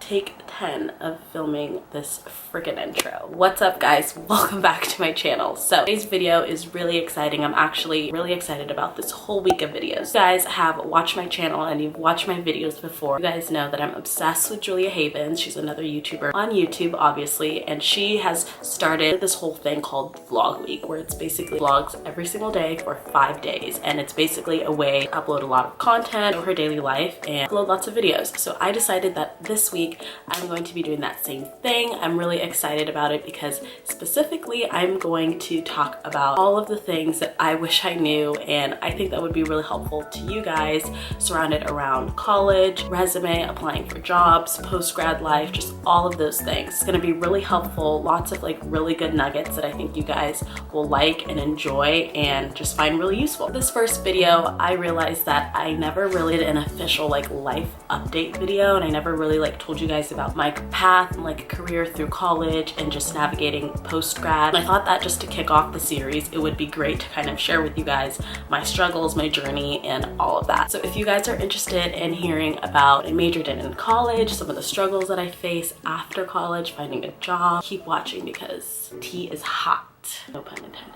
take 10 of filming this freaking intro. What's up, guys? Welcome back to my channel. So today's video is really exciting. I'm actually really excited about this whole week of videos. You guys have watched my channel and you've watched my videos before. You guys know that I'm obsessed with Julia Havens. She's another YouTuber on YouTube, obviously, and she has started this whole thing called Vlog Week, where it's basically vlogs every single day for 5 days, and it's basically a way to upload a lot of content of her daily life and upload lots of videos. So I decided that this week I'm going to be doing that same thing. I'm really excited about it because specifically I'm going to talk about all of the things that I wish I knew, and I think that would be really helpful to you guys surrounded around college, resume, applying for jobs, post-grad life, just all of those things. It's going to be really helpful, lots of like really good nuggets that I think you guys will like and enjoy and just find really useful. This first video, I realized that I never really did an official like life update video, and I never really like told you guys about my path and like career through college and just navigating post-grad. I thought that just to kick off the series, it would be great to kind of share with you guys my struggles, my journey, and all of that. So if you guys are interested in hearing about what I majored in college, some of the struggles that I face after college, finding a job, keep watching because tea is hot, no pun intended.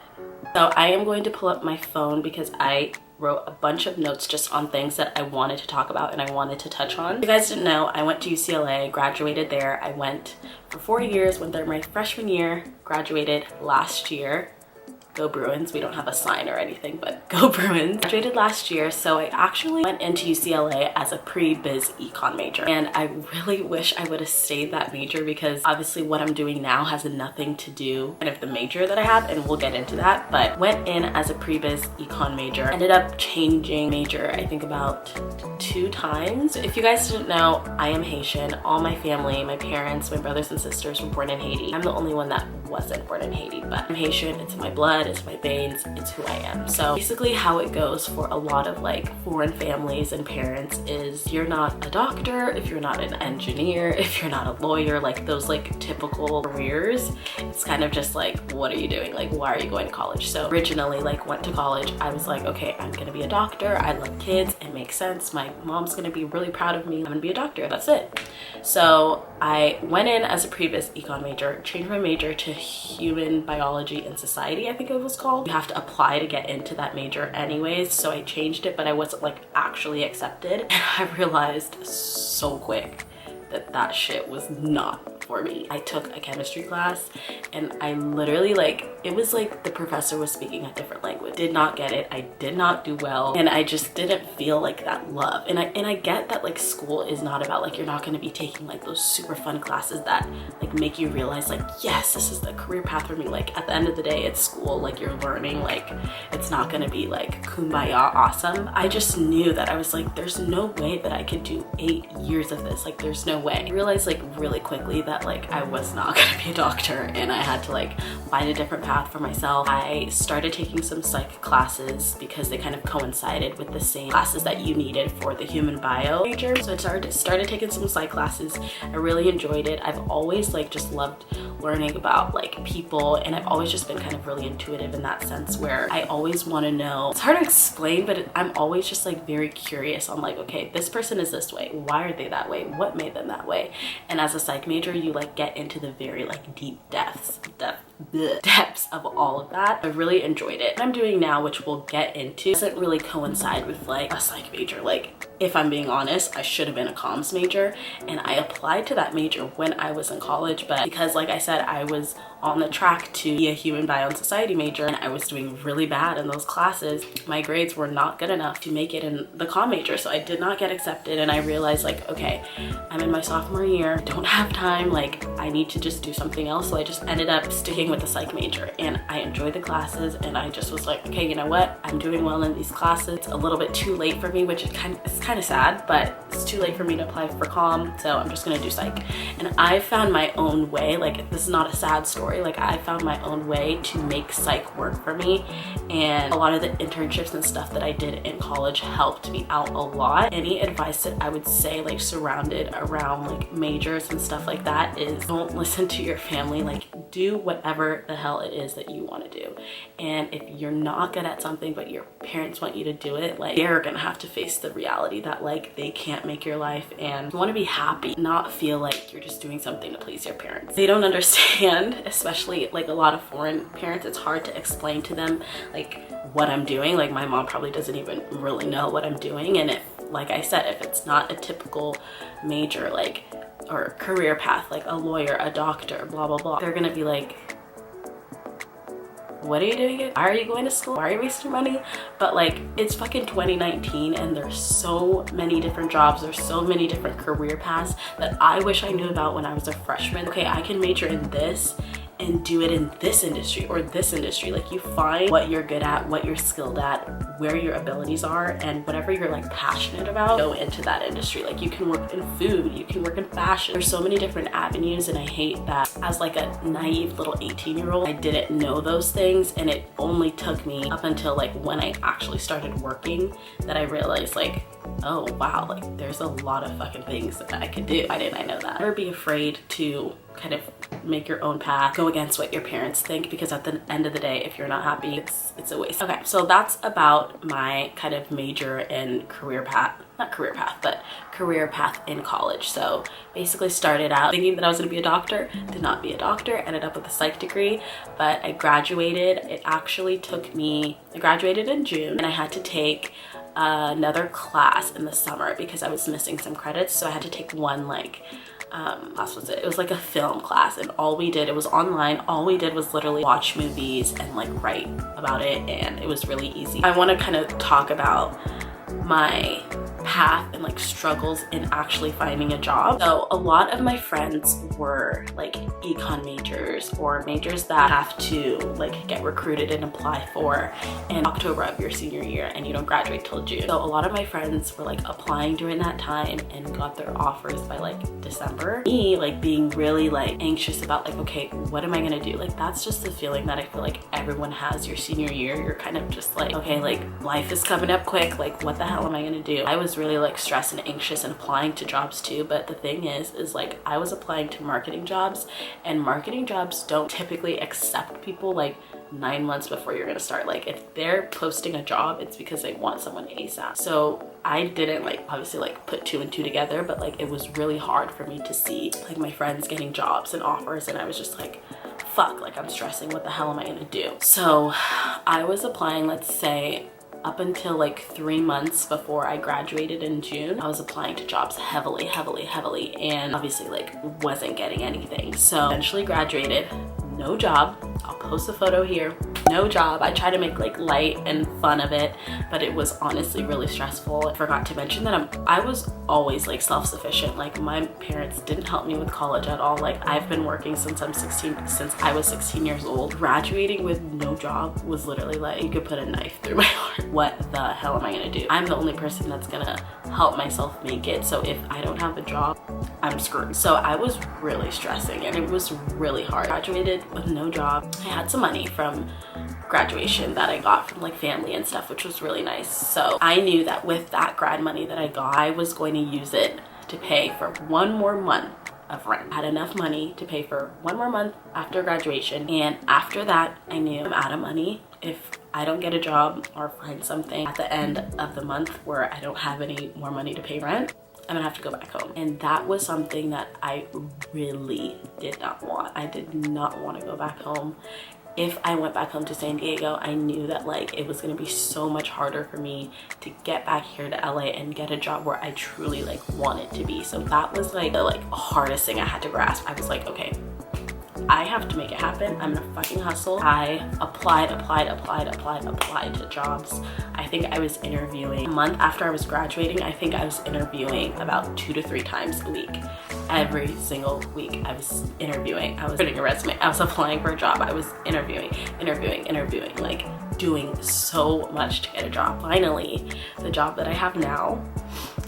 So I am going to pull up my phone because I wrote a bunch of notes just on things that I wanted to talk about and I wanted to touch on. If you guys didn't know, I went to UCLA, graduated there. I went for 4 years, went there my freshman year, graduated last year. Go Bruins. We don't have a sign or anything, but go Bruins. Graduated last year, so I actually went into UCLA as a pre-biz econ major, and I really wish I would have stayed that major because obviously what I'm doing now has nothing to do kind of the major that I have, and we'll get into that. But went in as a pre-biz econ major, ended up changing major I think about 2 times. If you guys didn't know, I am Haitian. All my family, my parents, my brothers and sisters were born in Haiti. I'm the only one that wasn't born in Haiti, but I'm Haitian. It's in my blood, it's my veins, it's who I am. So basically how it goes for a lot of like foreign families and parents is you're not a doctor, if you're not an engineer, if you're not a lawyer, like those like typical careers, it's kind of just like, what are you doing? Like, why are you going to college? So originally like went to college, I was like, okay, I'm gonna be a doctor. I love kids, it makes sense. My mom's gonna be really proud of me. I'm gonna be a doctor, that's it. So I went in as a pre-biz econ major, changed my major to human biology and society, I think it was called. You have to apply to get into that major anyways, so I changed it, but I wasn't like actually accepted. And I realized so quick that that shit was not for me. I took a chemistry class and I literally like, it was like the professor was speaking a different language. Did not get it. I did not do well, and I just didn't feel like that love. And I get that like school is not about like, you're not going to be taking like those super fun classes that like make you realize like, yes, this is the career path for me. Like at the end of the day, it's school, like you're learning, like it's not going to be like kumbaya awesome. I just knew that I was like, there's no way that I could do 8 years of this. Like there's no way. I realized like really quickly that like I was not gonna be a doctor, and I had to like find a different path for myself. I started taking some psych classes because they kind of coincided with the same classes that you needed for the human bio major. So I started taking some psych classes. I really enjoyed it. I've always like just loved learning about like people, and I've always just been kind of really intuitive in that sense where I always want to know. It's hard to explain, but I'm always just like very curious on like, okay, this person is this way. Why are they that way? What made them that way? And as a psych major, you like get into the very like deep depths of all of that. I really enjoyed it. What I'm doing now, which we'll get into, doesn't really coincide with like a psych major. Like if I'm being honest, I should have been a comms major, and I applied to that major when I was in college, but because like I said, I was on the track to be a human bio and society major and I was doing really bad in those classes, my grades were not good enough to make it in the comm major, so I did not get accepted. And I realized like, okay, I'm in my sophomore year, I don't have time, like I need to just do something else. So I just ended up sticking with the psych major, and I enjoyed the classes, and I just was like, okay, you know what, I'm doing well in these classes. It's a little bit too late for me, which is kind of sad, but it's too late for me to apply for comm, so I'm just gonna do psych. And I found my own way. Like this is not a sad story, like I found my own way to make psych work for me, and a lot of the internships and stuff that I did in college helped me out a lot. Any advice that I would say like surrounded around like majors and stuff like that is don't listen to your family. Like do whatever the hell it is that you want to do, and if you're not good at something but your parents want you to do it, like they're gonna have to face the reality reality that like they can't make your life, and you want to be happy, not feel like you're just doing something to please your parents. They don't understand, especially like a lot of foreign parents. It's hard to explain to them like what I'm doing. Like my mom probably doesn't even really know what I'm doing, and if, like I said, if it's not a typical major like or career path like a lawyer, a doctor, blah blah blah, they're gonna be like, what are you doing here? Why are you going to school? Why are you wasting money? But like, it's fucking 2019 and there's so many different jobs, there's so many different career paths that I wish I knew about when I was a freshman. Okay, I can major in this and do it in this industry or this industry. Like, you find what you're good at, what you're skilled at, where your abilities are, and whatever you're like passionate about, go into that industry. Like, you can work in food, you can work in fashion. There's so many different avenues, and I hate that as like a naive little 18-year-old, I didn't know those things, and it only took me up until like when I actually started working that I realized like, oh wow, like there's a lot of fucking things that I could do. Why didn't I know that? Never be afraid to kind of make your own path, go against what your parents think, because at the end of the day, if you're not happy, it's a waste. Okay, so that's about my kind of major and career path, not career path, but career path in college. So basically started out thinking that I was gonna be a doctor, did not be a doctor, ended up with a psych degree, but I graduated. It actually took me, I graduated in June, and I had to take another class in the summer because I was missing some credits. So I had to take one like class was it? It was like a film class, and all we did, it was online, all we did was literally watch movies and like write about it, and it was really easy. I want to kind of talk about my path and like struggles in actually finding a job. So a lot of my friends were like econ majors or majors that have to like get recruited and apply for in October of your senior year, and you don't graduate till June. So a lot of my friends were like applying during that time and got their offers by like December. Me like being really like anxious about like, okay, what am I gonna do? Like, that's just the feeling that I feel like everyone has your senior year. You're kind of just like, okay, like life is coming up quick, like what the hell am I gonna do? I was really like stressed and anxious and applying to jobs too, but the thing is like I was applying to marketing jobs, and marketing jobs don't typically accept people like 9 months before you're gonna start. Like, if they're posting a job, it's because they want someone ASAP. So I didn't like obviously like put 2 and 2 together, but like it was really hard for me to see like my friends getting jobs and offers, and I was just like, fuck, like I'm stressing, what the hell am I gonna do? So I was applying, let's say up until like 3 months before I graduated in June. I was applying to jobs heavily, and obviously like wasn't getting anything. So eventually graduated, no job. I'll post a photo here, no job. I try to make like light and fun of it, but it was honestly really stressful. I forgot to mention that I was always like self-sufficient. Like, my parents didn't help me with college at all. Like, I've been working since I was 16 years old. Graduating with no job was literally like, you could put a knife through my heart. What the hell am I gonna do? I'm the only person that's gonna help myself make it. So if I don't have a job, I'm screwed. So I was really stressing, and it was really hard. Graduated with no job. I had some money from graduation that I got from like family and stuff, which was really nice. So I knew that with that grad money that I got, I was going to use it to pay for 1 more month of rent. I had enough money to pay for 1 more month after graduation, and after that I knew I'm out of money. If I don't get a job or find something at the end of the month where I don't have any more money to pay rent, I'm gonna have to go back home. And that was something that I really did not want. I did not want to go back home. If I went back home to San Diego, I knew that like it was gonna be so much harder for me to get back here to LA and get a job where I truly like wanted to be. So that was like the hardest thing I had to grasp. I was like, okay, I have to make it happen. I'm gonna fucking hustle. I applied to jobs. I think I was interviewing a month after I was graduating. I think I was interviewing about 2 to 3 times a week. Every single week I was interviewing. I was putting a resume. I was applying for a job. I was interviewing, like doing so much to get a job. Finally, the job that I have now,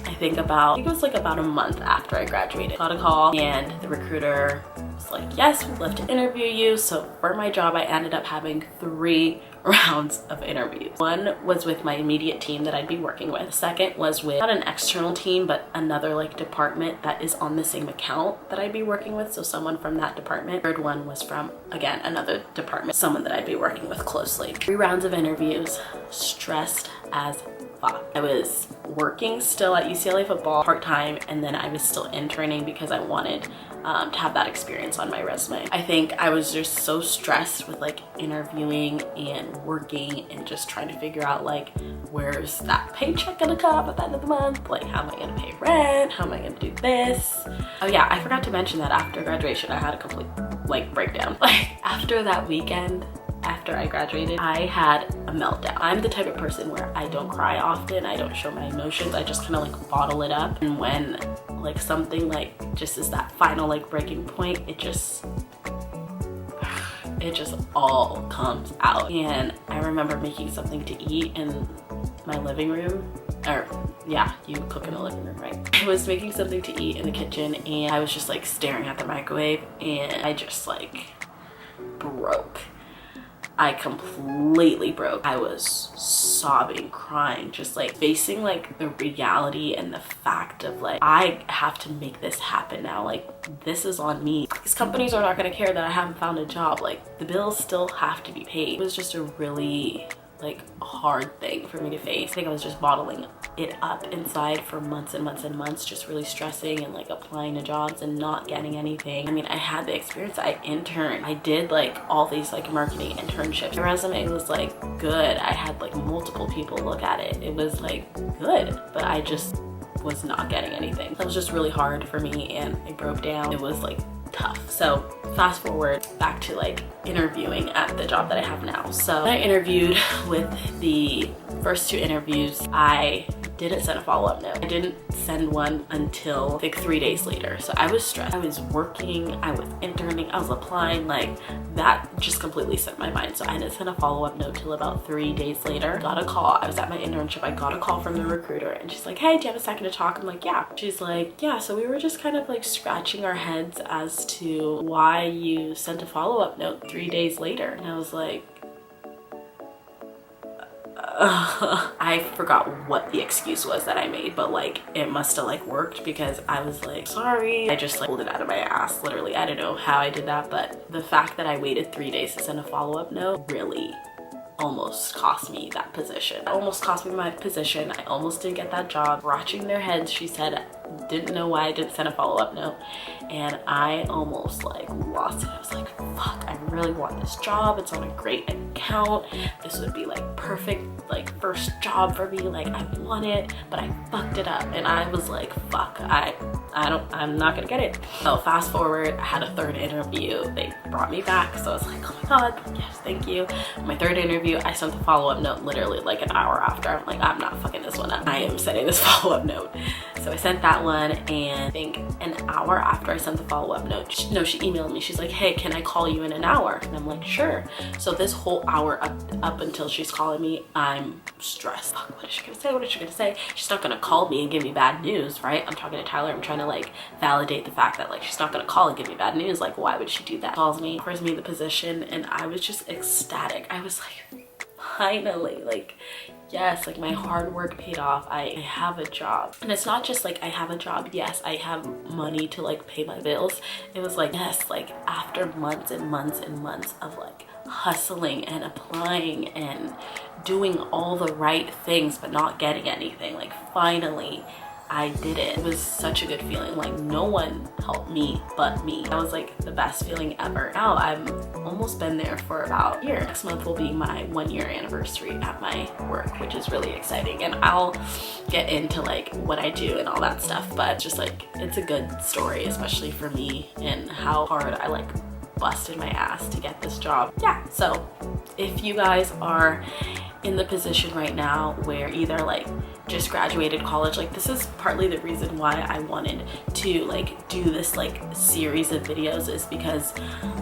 I think it was like about a month after I graduated, got a call, and the recruiter was like, yes, we'd love to interview you. So for my job, I ended up having 3 rounds of interviews. One was with my immediate team that I'd be working with. The second was with not an external team, but another like department that is on the same account that I'd be working with. So someone from that department. Third one was from, again, another department, someone that I'd be working with closely. 3 rounds of interviews, stressed as fuck. I was working still at UCLA football part-time, and then I was still interning because I wanted to have that experience on my resume. I think I was just so stressed with like interviewing and working and just trying to figure out like, where's that paycheck gonna come at the end of the month? Like, how am I gonna pay rent? How am I gonna do this? Oh yeah, I forgot to mention that after graduation, I had a complete like breakdown. Like after that weekend, after I graduated, I had a meltdown. I'm the type of person where I don't cry often. I don't show my emotions. I just kind of like bottle it up. And when like something like just is that final like breaking point, it just all comes out. And I remember making something to eat in my living room, or yeah, you cook in the living room, right? I was making something to eat in the kitchen, and I was just like staring at the microwave, and I just like broke. I completely broke. I was sobbing, crying, just like facing like the reality and the fact of like, I have to make this happen now. Like, this is on me. These companies are not gonna care that I haven't found a job. Like, the bills still have to be paid. It was just a really like hard thing for me to face. I think I was just bottling it up inside for months and months and months, just really stressing and like applying to jobs and not getting anything. I mean, I had the experience. I interned. I did like all these like marketing internships. My resume was like good. I had like multiple people look at it. It was like good, but I just was not getting anything. That was just really hard for me, and I broke down. It was like tough. So fast forward back to like interviewing at the job that I have now. So I interviewed with the first 2 interviews. I didn't send a follow-up note. I didn't send one until like 3 days later. So I was stressed. I was working, I was interning, I was applying. Like, that just completely set my mind. So I didn't send a follow-up note till about 3 days later. Got a call. I was at my internship. I got a call from the recruiter, and she's like, hey, do you have a second to talk? I'm like, yeah. She's like, yeah, so we were just kind of like scratching our heads as to why you sent a follow-up note 3 days later. And I was like, I forgot what the excuse was that I made, but like it must have like worked, because I was like, sorry. I just like pulled it out of my ass, literally. I don't know how I did that, but the fact that I waited 3 days to send a follow-up note really almost cost me that position. It almost cost me my position. I almost didn't get that job. Scratching their heads, she said, didn't know why I didn't send a follow-up note, and I almost like lost it. I was like, fuck, I really want this job. It's on a great account. This would be like perfect like first job for me. Like, I want it, but I fucked it up, and I was like, fuck, I'm not gonna get it. So fast forward, I had a 3rd interview. They brought me back, so I was like, oh my god, yes, thank you. My 3rd interview, I sent the follow-up note literally like an hour after. I'm like, I'm not fucking this one up. I am sending this follow-up note. So I sent that one, and I think an hour after I sent the follow-up note, she emailed me. She's like, hey, can I call you in an hour? And I'm like, sure. So this whole hour up until she's calling me, I'm stressed. Fuck, what is she gonna say? What is she gonna say? She's not gonna call me and give me bad news, right? I'm talking to Tyler. I'm trying to like validate the fact that like she's not gonna call and give me bad news. Like, why would she do that? Calls me, offers me the position, and I was just ecstatic. I was like, finally, like, yes, like my hard work paid off. I have a job. And it's not just like I have a job. Yes, I have money to like pay my bills. It was like, yes, like after months and months and months of like hustling and applying and doing all the right things but not getting anything, like finally I did it. It was such a good feeling. Like, no one helped me but me. That was like the best feeling ever. Now I've almost been there for about a year. Next month will be my 1-year anniversary at my work, which is really exciting, and I'll get into like what I do and all that stuff, but just like, it's a good story, especially for me, and how hard I like busted my ass to get this job. Yeah, so if you guys are in the position right now where either like just graduated college, like this is partly the reason why I wanted to like do this like series of videos, is because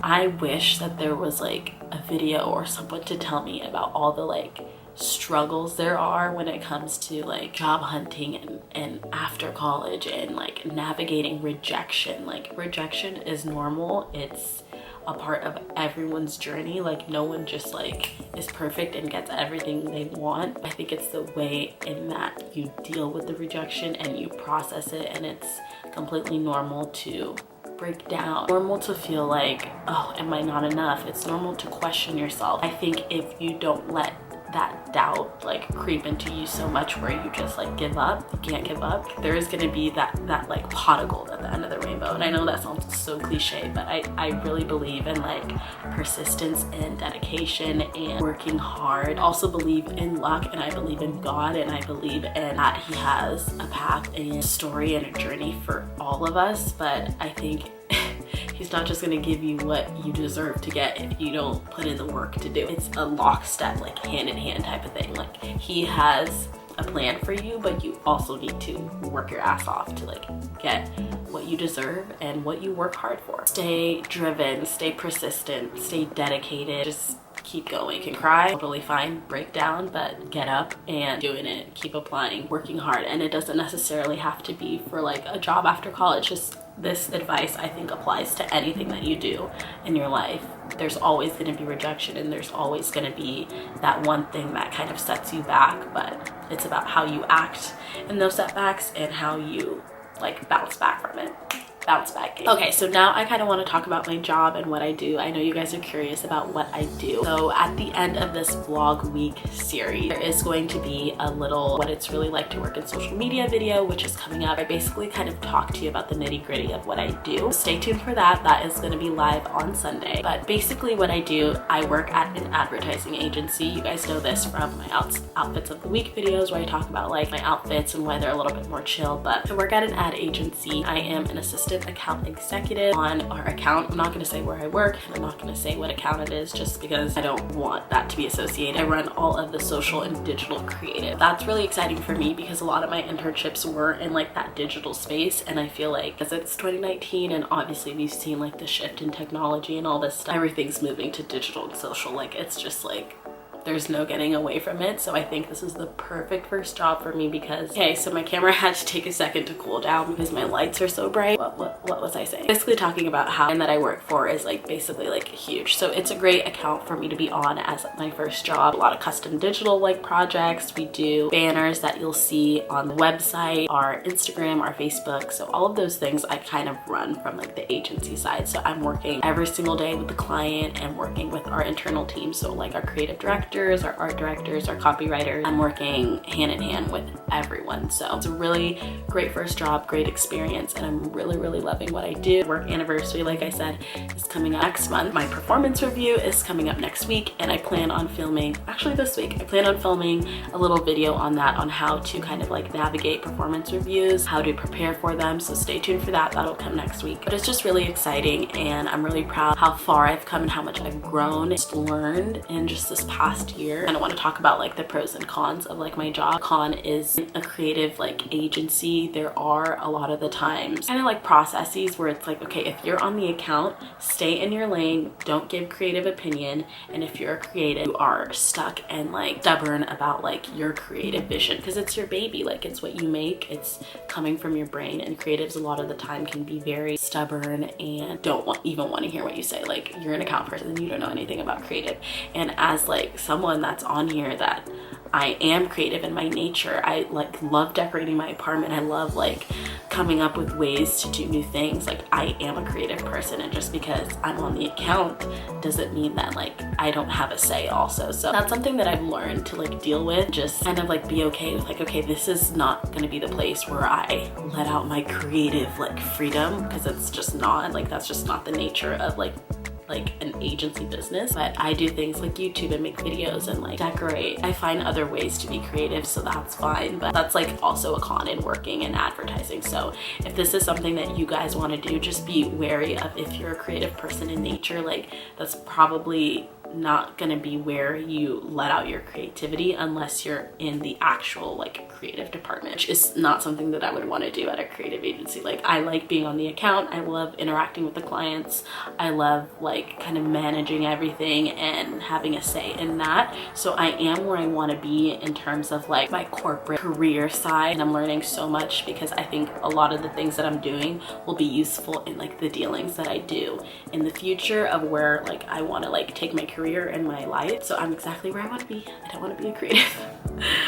I wish that there was like a video or someone to tell me about all the like struggles there are when it comes to like job hunting and after college, and like navigating rejection. Like, rejection is normal. It's a part of everyone's journey. Like, no one just like is perfect and gets everything they want. I think it's the way in that you deal with the rejection and you process it, and it's completely normal to break down, normal to feel like, oh, am I not enough? It's normal to question yourself. I think if you don't let that doubt like creep into you so much where you just like give up, you can't give up, there is gonna be that like pot of gold at the end of the rainbow. And I know that sounds so cliche, but I really believe in like persistence and dedication and working hard. I also believe in luck, and I believe in God, and I believe in that He has a path and a story and a journey for all of us. But I think He's not just gonna give you what you deserve to get if you don't put in the work to do it. It's a lockstep, like hand in hand type of thing. Like He has a plan for you, but you also need to work your ass off to like get what you deserve and what you work hard for. Stay driven, stay persistent, stay dedicated, just keep going. You can cry, totally fine, break down, but get up and doing it, keep applying, working hard. And it doesn't necessarily have to be for like a job after college. Just this advice I think applies to anything that you do in your life. There's always going to be rejection, and there's always going to be that one thing that kind of sets you back, but it's about how you act in those setbacks and how you like bounce back from it. Bounce back game. Okay, so now I kind of want to talk about my job and what I do. I know you guys are curious about what I do. So at the end of this vlog week series, there is going to be a little what it's really like to work in social media video, which is coming up. I basically kind of talk to you about the nitty-gritty of what I do. Stay tuned for that. That is going to be live on Sunday. But basically what I do, I work at an advertising agency. You guys know this from my outfits of the week videos, where I talk about like my outfits and why they're a little bit more chill. But I work at an ad agency. I am an assistant account executive on our account. I'm not going to say where I work, and I'm not going to say what account it is, just because I don't want that to be associated. I run all of the social and digital creative. That's really exciting for me because a lot of my internships were in like that digital space, and I feel like as it's 2019 and obviously we've seen like the shift in technology and all this stuff, everything's moving to digital and social. Like it's just like there's no getting away from it. So I think this is the perfect first job for me because, okay, so my camera had to take a second to cool down because my lights are so bright. What was I saying? Basically talking about how and that I work for is like basically like huge. So it's a great account for me to be on as my first job. A lot of custom digital like projects. We do banners that you'll see on the website, our Instagram, our Facebook. So all of those things I kind of run from like the agency side. So I'm working every single day with the client and working with our internal team. So like our creative director, our art directors, our copywriters. I'm working hand in hand with everyone. So it's a really great first job, great experience, and I'm really loving what I do. Work anniversary, like I said, is coming up next month. My performance review is coming up next week, and I plan on filming, actually this week, I plan on filming a little video on that, on how to kind of like navigate performance reviews, how to prepare for them. So stay tuned for that. That'll come next week. But it's just really exciting, and I'm really proud how far I've come and how much I've grown, learned in just this past year. And I want to talk about like the pros and cons of like my job. Con is a creative like agency. There are a lot of the times kind of like processes where it's like, okay, if you're on the account, stay in your lane, don't give creative opinion. And if you're a creative, you are stuck and like stubborn about like your creative vision because it's your baby. Like it's what you make, it's coming from your brain, and creatives a lot of the time can be very stubborn and don't even want to hear what you say. Like you're an account person and you don't know anything about creative. And as like someone that's on here that I am creative in my nature, I like love decorating my apartment, I love like coming up with ways to do new things. Like I am a creative person, and just because I'm on the account doesn't mean that like I don't have a say also. So that's something that I've learned to like deal with, just kind of like be okay with like, okay, this is not going to be the place where I let out my creative like freedom, because it's just not like, that's just not the nature of like an agency business. But I do things like YouTube and make videos and like decorate. I find other ways to be creative, so that's fine. But that's like also a con in working in advertising. So if this is something that you guys want to do, just be wary of, if you're a creative person in nature, like that's probably not gonna be where you let out your creativity unless you're in the actual like creative department, which is not something that I would want to do at a creative agency. Like I like being on the account, I love interacting with the clients, I love like kind of managing everything and having a say in that. So I am where I want to be in terms of like my corporate career side, and I'm learning so much because I think a lot of the things that I'm doing will be useful in like the dealings that I do in the future of where like I want to like take my career and my life. So I'm exactly where I want to be. I don't want to be a creative.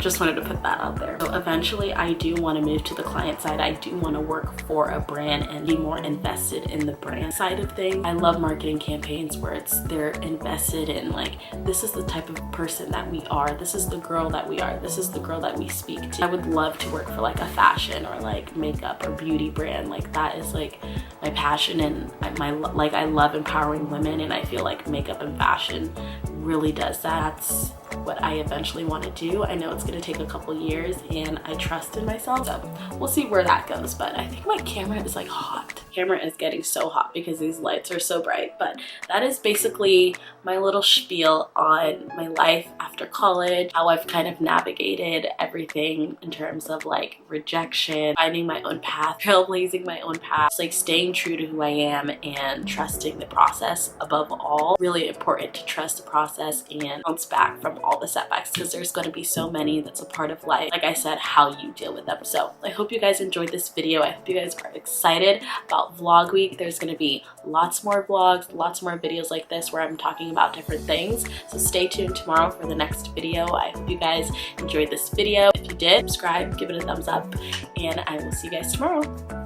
Just wanted to put that out there. So eventually I do want to move to the client side. I do want to work for a brand and be more invested in the brand side of things. I love marketing campaigns where they're invested in like, this is the type of person that we are. This is the girl that we are. This is the girl that we speak to. I would love to work for like a fashion or like makeup or beauty brand. Like that is like my passion, and I love empowering women, and I feel like makeup and fashion really does that. That's what I eventually want to do. I know it's going to take a couple years, and I trust in myself, so we'll see where that goes. But I think my camera is like hot. The camera is getting so hot because these lights are so bright. But that is basically my little spiel on my life after college, how I've kind of navigated everything in terms of like rejection, finding my own path, trailblazing my own path, just like staying true to who I am and trusting the process above all. Really important to trust the process and bounce back from all the setbacks, because there's going to be so many that's a part of life. Like I said, how you deal with them. So I hope you guys enjoyed this video. I hope you guys are excited about vlog week. There's going to be lots more vlogs, lots more videos like this where I'm talking about different things. So stay tuned tomorrow for the next video. I hope you guys enjoyed this video. If you did, subscribe, give it a thumbs up, and I will see you guys tomorrow.